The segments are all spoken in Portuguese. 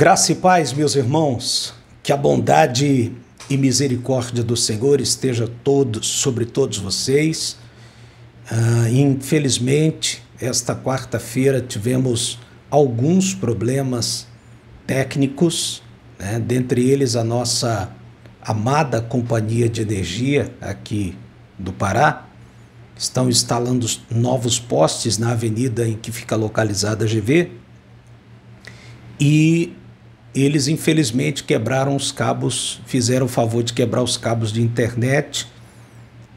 Graça e paz, meus irmãos, que a bondade e misericórdia do Senhor esteja sobre todos vocês. Infelizmente, esta quarta-feira tivemos alguns problemas técnicos, dentre eles a nossa amada companhia de energia aqui do Pará. Estão instalando novos postes na avenida em que fica localizada a GV e eles infelizmente quebraram os cabos, fizeram o favor de quebrar os cabos de internet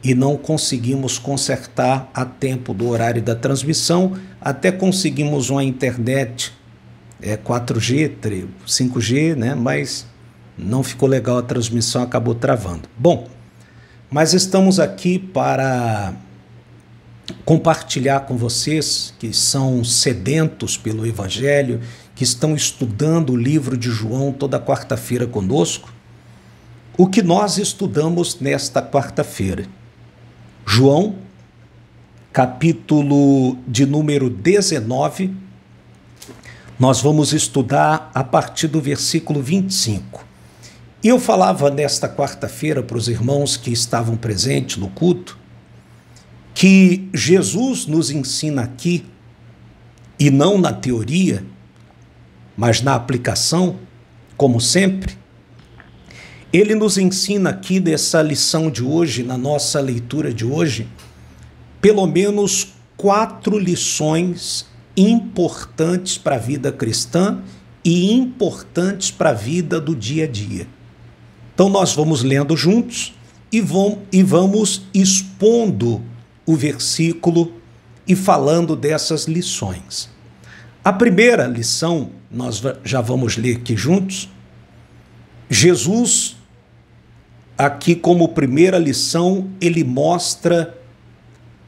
e não conseguimos consertar a tempo do horário da transmissão. Até conseguimos uma internet 4G, 5G, mas não ficou legal a transmissão, acabou travando. Bom, mas estamos aqui para compartilhar com vocês que são sedentos pelo Evangelho, que estão estudando o livro de João toda quarta-feira conosco, o que nós estudamos nesta quarta-feira. João, capítulo de número 19, nós vamos estudar a partir do versículo 25. E eu falava nesta quarta-feira para os irmãos que estavam presentes no culto, que Jesus nos ensina aqui, e não na teoria, mas na aplicação, como sempre. Ele nos ensina aqui nessa lição de hoje, na nossa leitura de hoje, pelo menos 4 lições importantes para a vida cristã e importantes para a vida do dia a dia. Então nós vamos lendo juntos e vamos expondo o versículo e falando dessas lições. A primeira lição, nós já vamos ler aqui juntos. Jesus, aqui como primeira lição, ele mostra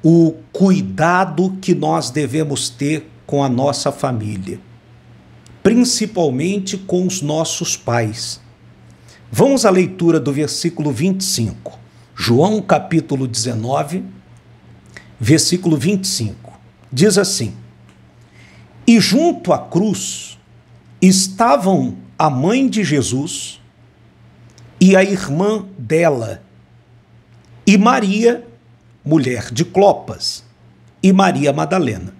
o cuidado que nós devemos ter com a nossa família, principalmente com os nossos pais. Vamos à leitura do versículo 25. João capítulo 19, versículo 25. Diz assim: E junto à cruz estavam a mãe de Jesus e a irmã dela, e Maria, mulher de Clopas, e Maria Madalena.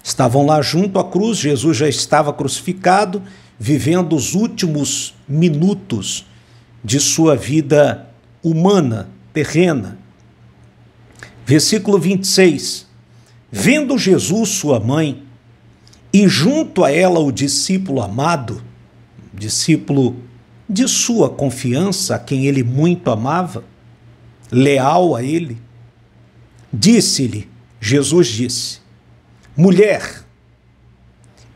Estavam lá junto à cruz, Jesus já estava crucificado, vivendo os últimos minutos de sua vida humana, terrena. Versículo 26. Vendo Jesus sua mãe, e junto a ela o discípulo amado, discípulo de sua confiança, a quem ele muito amava, leal a ele, Jesus disse: Mulher,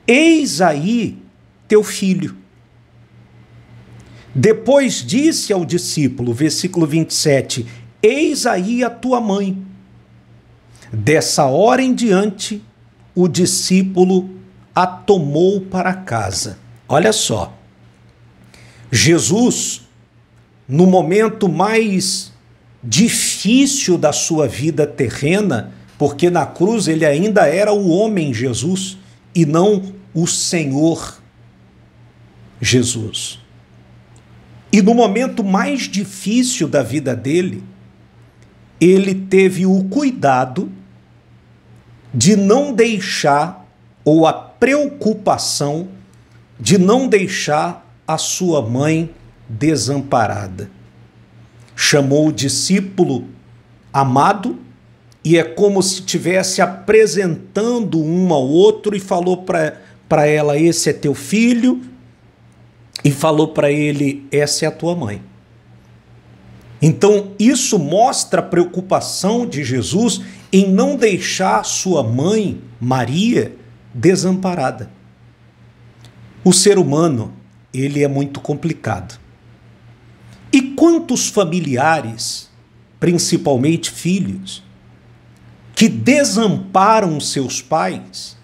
eis aí teu filho. Depois disse ao discípulo, versículo 27, eis aí a tua mãe. Dessa hora em diante, o discípulo a tomou para casa. Olha só, Jesus, no momento mais difícil da sua vida terrena, porque na cruz ele ainda era o homem Jesus e não o Senhor Jesus. E no momento mais difícil da vida dele, ele teve o cuidado de não deixar, ou a preocupação de não deixar a sua mãe desamparada. Chamou o discípulo amado e é como se estivesse apresentando um ao outro e falou para ela: esse é teu filho, e falou para ele: essa é a tua mãe. Então isso mostra a preocupação de Jesus em não deixar sua mãe, Maria, desamparada. O ser humano, ele é muito complicado. E quantos familiares, principalmente filhos, que desamparam seus pais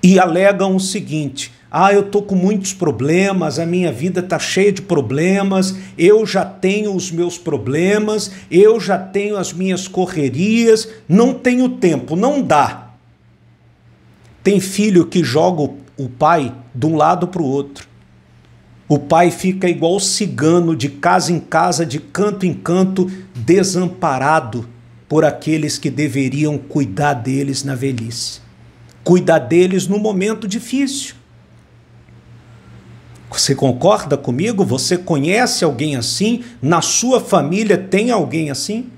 e alegam o seguinte: eu estou com muitos problemas, a minha vida está cheia de problemas, eu já tenho os meus problemas, eu já tenho as minhas correrias, não tenho tempo, não dá. Tem filho que joga o pai de um lado para o outro. O pai fica igual cigano, de casa em casa, de canto em canto, desamparado por aqueles que deveriam cuidar deles na velhice, cuidar deles no momento difícil. Você concorda comigo? Você conhece alguém assim? Na sua família tem alguém assim?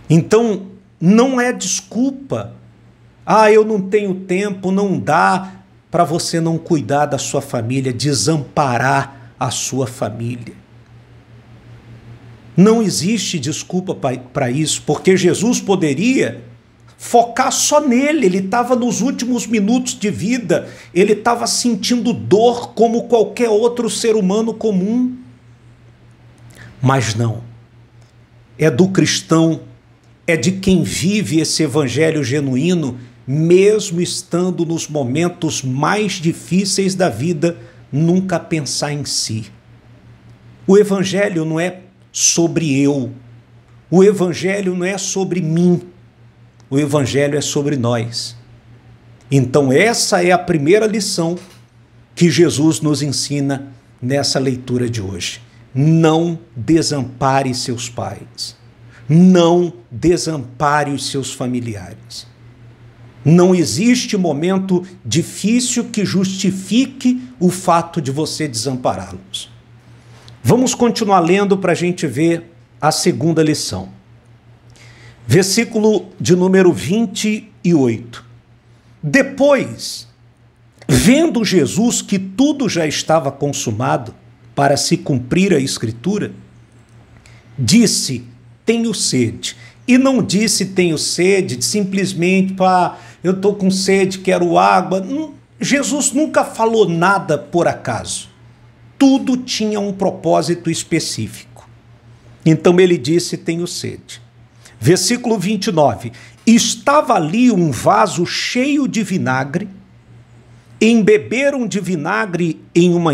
Então, não é desculpa. Eu não tenho tempo, não dá, para você não cuidar da sua família, desamparar a sua família. Não existe desculpa para isso, porque Jesus poderia focar só nele. Ele estava nos últimos minutos de vida, ele estava sentindo dor como qualquer outro ser humano comum. Mas não, é do cristão, é de quem vive esse evangelho genuíno, mesmo estando nos momentos mais difíceis da vida, nunca pensar em si. O evangelho não é sobre eu, o evangelho não é sobre mim, o evangelho é sobre nós. Então essa é a primeira lição que Jesus nos ensina nessa leitura de hoje. Não desampare seus pais, não desampare os seus familiares. Não existe momento difícil que justifique o fato de você desampará-los. Vamos continuar lendo para a gente ver a segunda lição. Versículo de número 28. Depois, vendo Jesus que tudo já estava consumado para se cumprir a Escritura, disse: tenho sede. E não disse tenho sede simplesmente para eu estou com sede, quero água. Jesus nunca falou nada por acaso. Tudo tinha um propósito específico. Então ele disse tenho sede. Versículo 29. Estava ali um vaso cheio de vinagre. Embeberam de vinagre em uma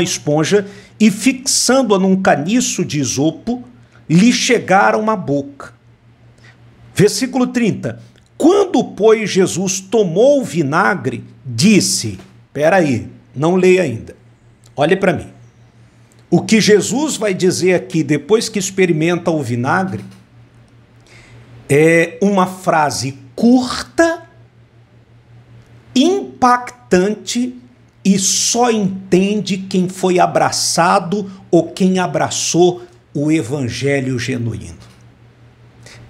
esponja e, fixando-a num caniço de isopo, lhe chegaram à boca. Versículo 30. Quando, pois, Jesus tomou o vinagre, disse... Espera aí, não leia ainda. Olhe para mim. O que Jesus vai dizer aqui, depois que experimenta o vinagre, é uma frase curta, impactante, e só entende quem foi abraçado ou quem abraçou o evangelho genuíno.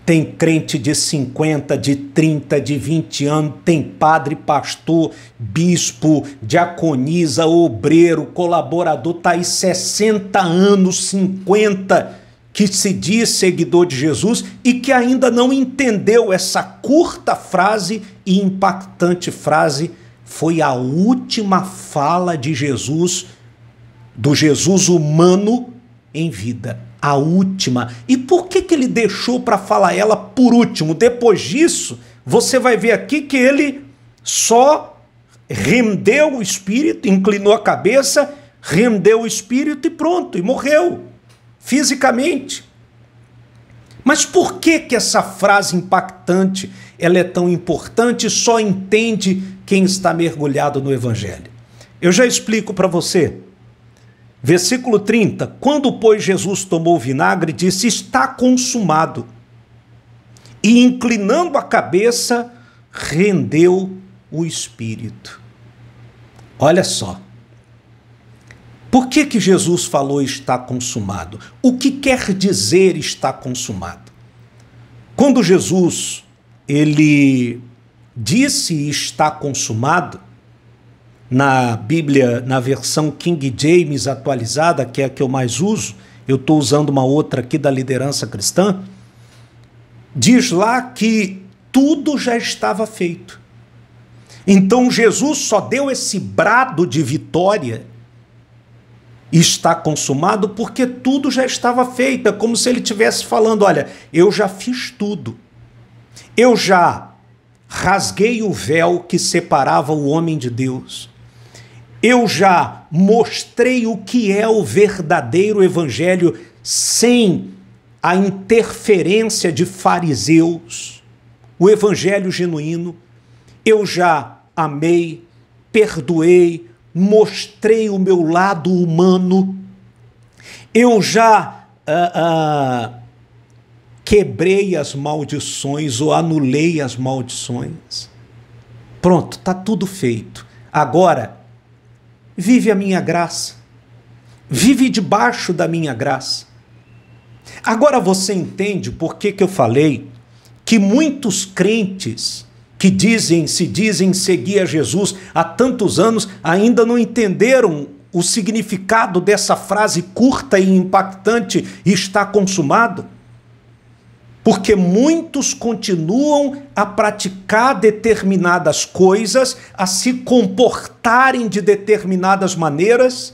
Tem crente de 50, de 30, de 20 anos, tem padre, pastor, bispo, diaconisa, obreiro, colaborador, está aí 60 anos, 50, que se diz seguidor de Jesus e que ainda não entendeu essa curta frase e impactante frase. Foi a última fala de Jesus, do Jesus humano em vida. A última. E por que ele deixou para falar ela por último? Depois disso, você vai ver aqui que ele só rendeu o espírito, inclinou a cabeça, rendeu o espírito e pronto, e morreu, fisicamente. Mas por que essa frase impactante, ela é tão importante e só entende quem está mergulhado no evangelho? Eu já explico para você. Versículo 30, quando, pois, Jesus tomou o vinagre, disse, está consumado. E, inclinando a cabeça, rendeu o espírito. Olha só. Por que Jesus falou está consumado? O que quer dizer está consumado? Quando Jesus, ele disse está consumado, na Bíblia, na versão King James atualizada, que é a que eu mais uso, eu estou usando uma outra aqui da liderança cristã, diz lá que tudo já estava feito. Então Jesus só deu esse brado de vitória, está consumado, porque tudo já estava feito. É como se ele estivesse falando, olha, eu já fiz tudo. Eu já rasguei o véu que separava o homem de Deus. Eu já mostrei o que é o verdadeiro evangelho sem a interferência de fariseus, o evangelho genuíno. Eu já amei, perdoei, mostrei o meu lado humano, eu já quebrei as maldições ou anulei as maldições. Pronto, está tudo feito. Agora, vive a minha graça. Vive debaixo da minha graça. Agora você entende por que eu falei que muitos crentes que se dizem seguir a Jesus há tantos anos ainda não entenderam o significado dessa frase curta e impactante, está consumado? Porque muitos continuam a praticar determinadas coisas, a se comportarem de determinadas maneiras,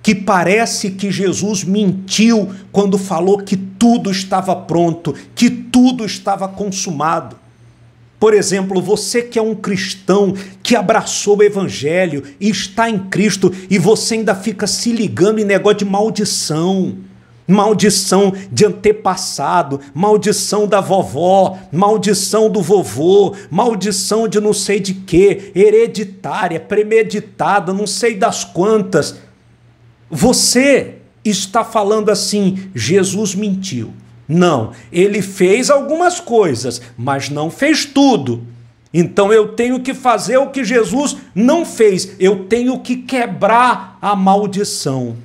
que parece que Jesus mentiu quando falou que tudo estava pronto, que tudo estava consumado. Por exemplo, você que é um cristão, que abraçou o evangelho e está em Cristo, e você ainda fica se ligando em negócio de maldição. Maldição de antepassado, maldição da vovó, maldição do vovô, maldição de não sei de quê, hereditária, premeditada, não sei das quantas. Você está falando assim, Jesus mentiu. Não, ele fez algumas coisas, mas não fez tudo. Então eu tenho que fazer o que Jesus não fez, eu tenho que quebrar a maldição.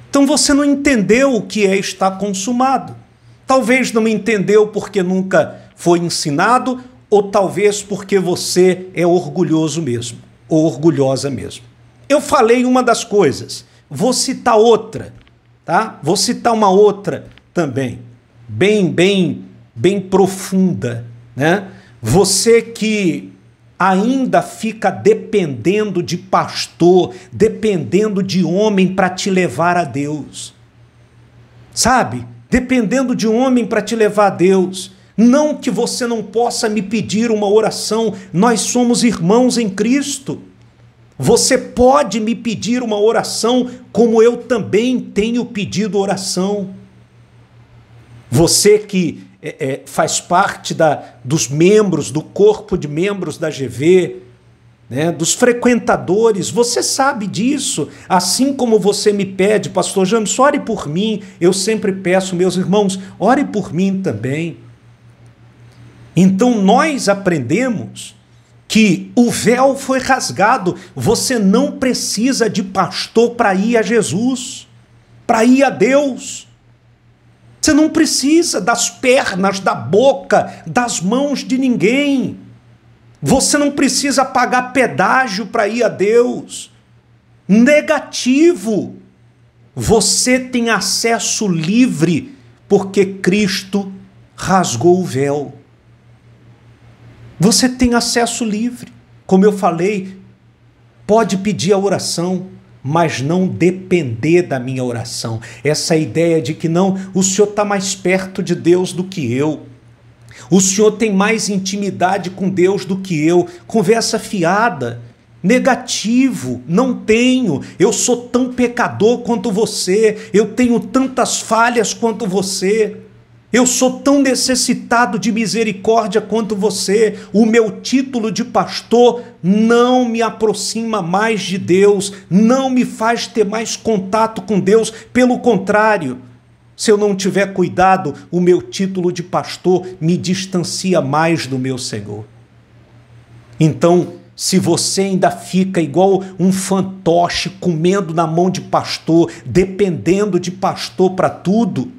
Então você não entendeu o que é estar consumado. Talvez não entendeu porque nunca foi ensinado, ou talvez porque você é orgulhoso mesmo, ou orgulhosa mesmo. Eu falei uma das coisas, vou citar outra, tá? Vou citar uma outra também, bem profunda, né? Você que ainda fica dependendo de pastor, dependendo de homem para te levar a Deus. Sabe? Dependendo de homem para te levar a Deus. Não que você não possa me pedir uma oração, nós somos irmãos em Cristo. Você pode me pedir uma oração, como eu também tenho pedido oração. Você que faz parte dos membros, do corpo de membros da GV, né, dos frequentadores, você sabe disso. Assim como você me pede, pastor James, ore por mim, eu sempre peço, meus irmãos, ore por mim também. Então nós aprendemos que o véu foi rasgado, você não precisa de pastor para ir a Jesus, para ir a Deus. Você não precisa das pernas, da boca, das mãos de ninguém. Você não precisa pagar pedágio para ir a Deus. Negativo. Você tem acesso livre porque Cristo rasgou o véu. Você tem acesso livre. Como eu falei, pode pedir a oração, mas não depender da minha oração. Essa ideia de que não, o senhor está mais perto de Deus do que eu. O senhor tem mais intimidade com Deus do que eu. Conversa fiada. Negativo. Não tenho. Eu sou tão pecador quanto você. Eu tenho tantas falhas quanto você. Eu sou tão necessitado de misericórdia quanto você. O meu título de pastor não me aproxima mais de Deus, não me faz ter mais contato com Deus. Pelo contrário, se eu não tiver cuidado, o meu título de pastor me distancia mais do meu Senhor. Então, se você ainda fica igual um fantoche, comendo na mão de pastor, dependendo de pastor para tudo,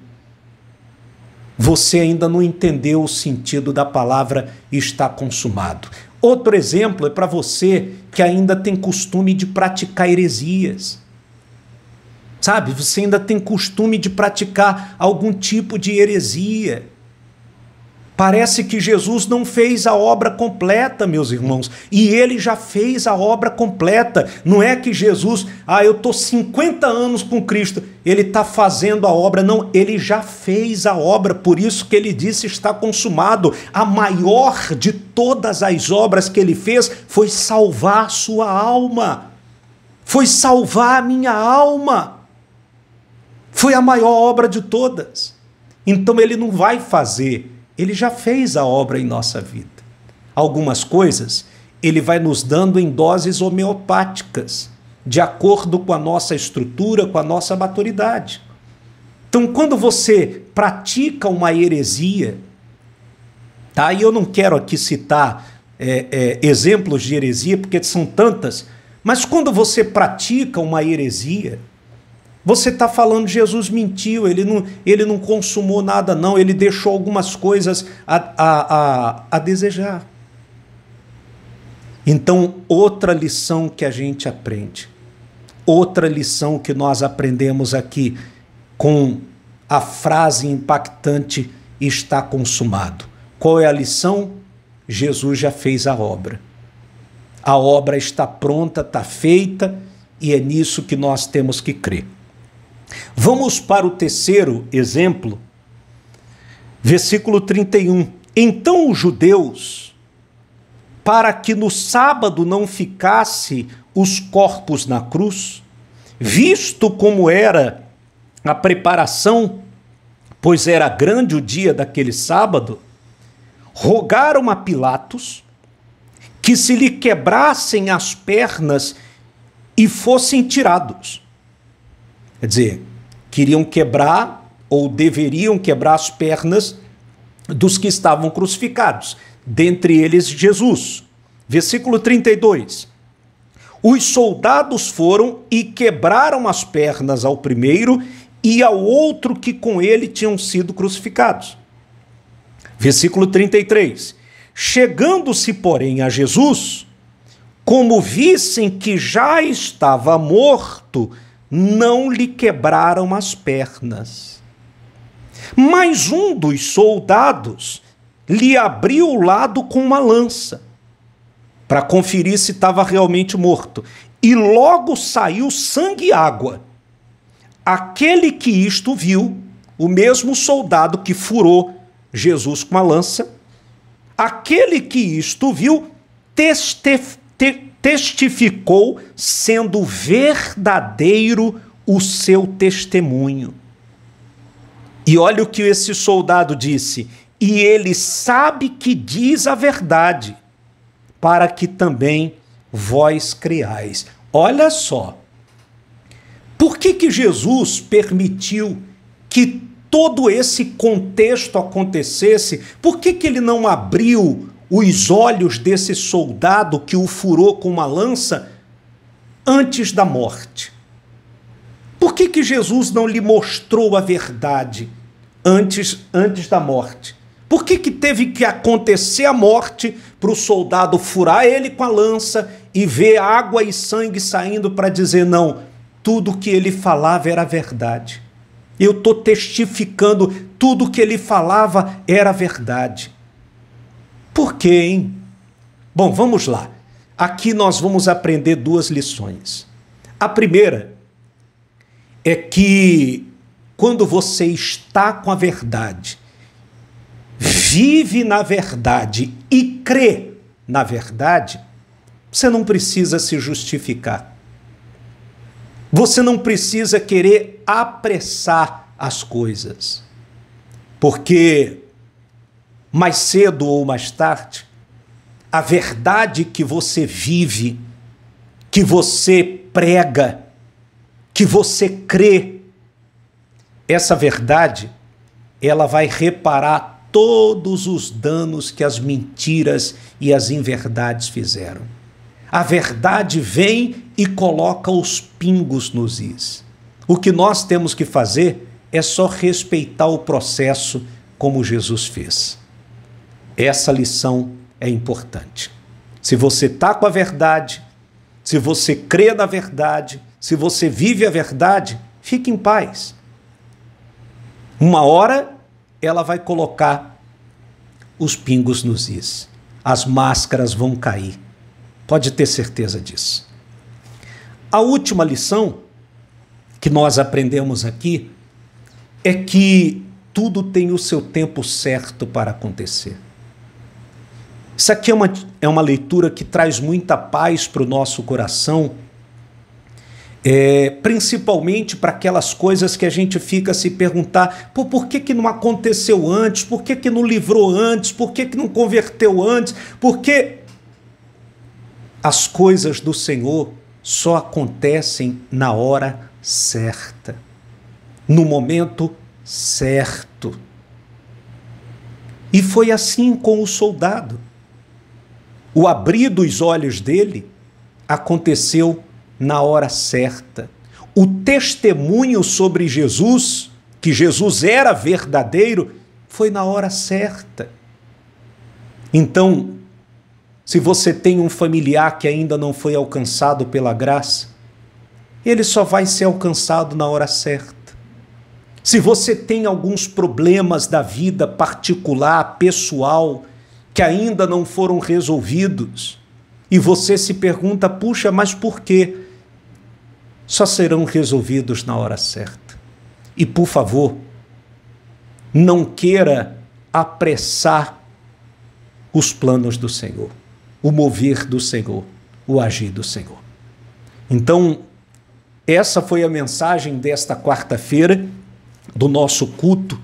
você ainda não entendeu o sentido da palavra está consumado. Outro exemplo é para você que ainda tem costume de praticar heresias. Sabe, você ainda tem costume de praticar algum tipo de heresia. Parece que Jesus não fez a obra completa, meus irmãos, e ele já fez a obra completa. Não é que Jesus, eu estou 50 anos com Cristo, ele está fazendo a obra. Não, ele já fez a obra, por isso que ele disse está consumado. A maior de todas as obras que ele fez foi salvar a sua alma, foi salvar a minha alma, foi a maior obra de todas. Então ele não vai fazer. Ele já fez a obra em nossa vida. Algumas coisas ele vai nos dando em doses homeopáticas, de acordo com a nossa estrutura, com a nossa maturidade. Então, quando você pratica uma heresia, tá? E eu não quero aqui citar exemplos de heresia, porque são tantas, mas quando você pratica uma heresia, você está falando Jesus mentiu, ele não consumou nada não, ele deixou algumas coisas a desejar. Então, outra lição que a gente aprende, outra lição que nós aprendemos aqui com a frase impactante está consumado. Qual é a lição? Jesus já fez a obra. A obra está pronta, está feita, e é nisso que nós temos que crer. Vamos para o terceiro exemplo, versículo 31. Então os judeus, para que no sábado não ficasse os corpos na cruz, visto como era a preparação, pois era grande o dia daquele sábado, rogaram a Pilatos que se lhe quebrassem as pernas e fossem tirados. Quer dizer, queriam quebrar ou deveriam quebrar as pernas dos que estavam crucificados, dentre eles Jesus. Versículo 32. Os soldados foram e quebraram as pernas ao primeiro e ao outro que com ele tinham sido crucificados. Versículo 33. Chegando-se, porém, a Jesus, como vissem que já estava morto, não lhe quebraram as pernas. Mas um dos soldados lhe abriu o lado com uma lança, para conferir se estava realmente morto. E logo saiu sangue e água. Aquele que isto viu, o mesmo soldado que furou Jesus com a lança, aquele que isto viu, testificou, sendo verdadeiro o seu testemunho. E olha o que esse soldado disse: e ele sabe que diz a verdade, para que também vós creais. Olha só, por que Jesus permitiu que todo esse contexto acontecesse? Por que ele não abriu os olhos desse soldado que o furou com uma lança antes da morte? Por que Jesus não lhe mostrou a verdade antes da morte? Por que teve que acontecer a morte para o soldado furar ele com a lança e ver água e sangue saindo para dizer não, tudo que ele falava era verdade. Eu estou testificando, tudo que ele falava era verdade. Por quê, hein? Bom, vamos lá. Aqui nós vamos aprender duas lições. A primeira é que quando você está com a verdade, vive na verdade e crê na verdade, você não precisa se justificar. Você não precisa querer apressar as coisas. Porque mais cedo ou mais tarde, a verdade que você vive, que você prega, que você crê, essa verdade, ela vai reparar todos os danos que as mentiras e as inverdades fizeram. A verdade vem e coloca os pingos nos is. O que nós temos que fazer é só respeitar o processo como Jesus fez. Essa lição é importante. Se você está com a verdade, se você crê na verdade, se você vive a verdade, fique em paz. Uma hora ela vai colocar os pingos nos is. As máscaras vão cair. Pode ter certeza disso. A última lição que nós aprendemos aqui é que tudo tem o seu tempo certo para acontecer. Isso aqui é uma leitura que traz muita paz para o nosso coração, principalmente para aquelas coisas que a gente fica a se perguntar, por que não aconteceu antes? Por que não livrou antes? Por que não converteu antes? Porque As coisas do Senhor só acontecem na hora certa, no momento certo. E foi assim com o soldado. O abrir dos olhos dele aconteceu na hora certa. O testemunho sobre Jesus, que Jesus era verdadeiro, foi na hora certa. Então, se você tem um familiar que ainda não foi alcançado pela graça, ele só vai ser alcançado na hora certa. Se você tem alguns problemas da vida particular, pessoal, que ainda não foram resolvidos, e você se pergunta, puxa, mas por quê? Só serão resolvidos na hora certa. E, por favor, não queira apressar os planos do Senhor, o mover do Senhor, o agir do Senhor. Então, essa foi a mensagem desta quarta-feira do nosso culto,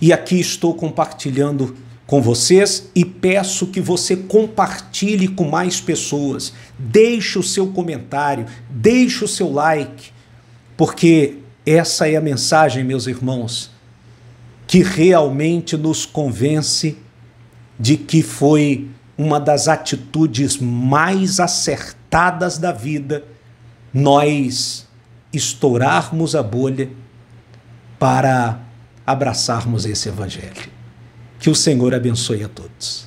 e aqui estou compartilhando com vocês e peço que você compartilhe com mais pessoas. Deixe o seu comentário, deixe o seu like, porque essa é a mensagem, meus irmãos, que realmente nos convence de que foi uma das atitudes mais acertadas da vida nós estourarmos a bolha para abraçarmos esse evangelho. Que o Senhor abençoe a todos.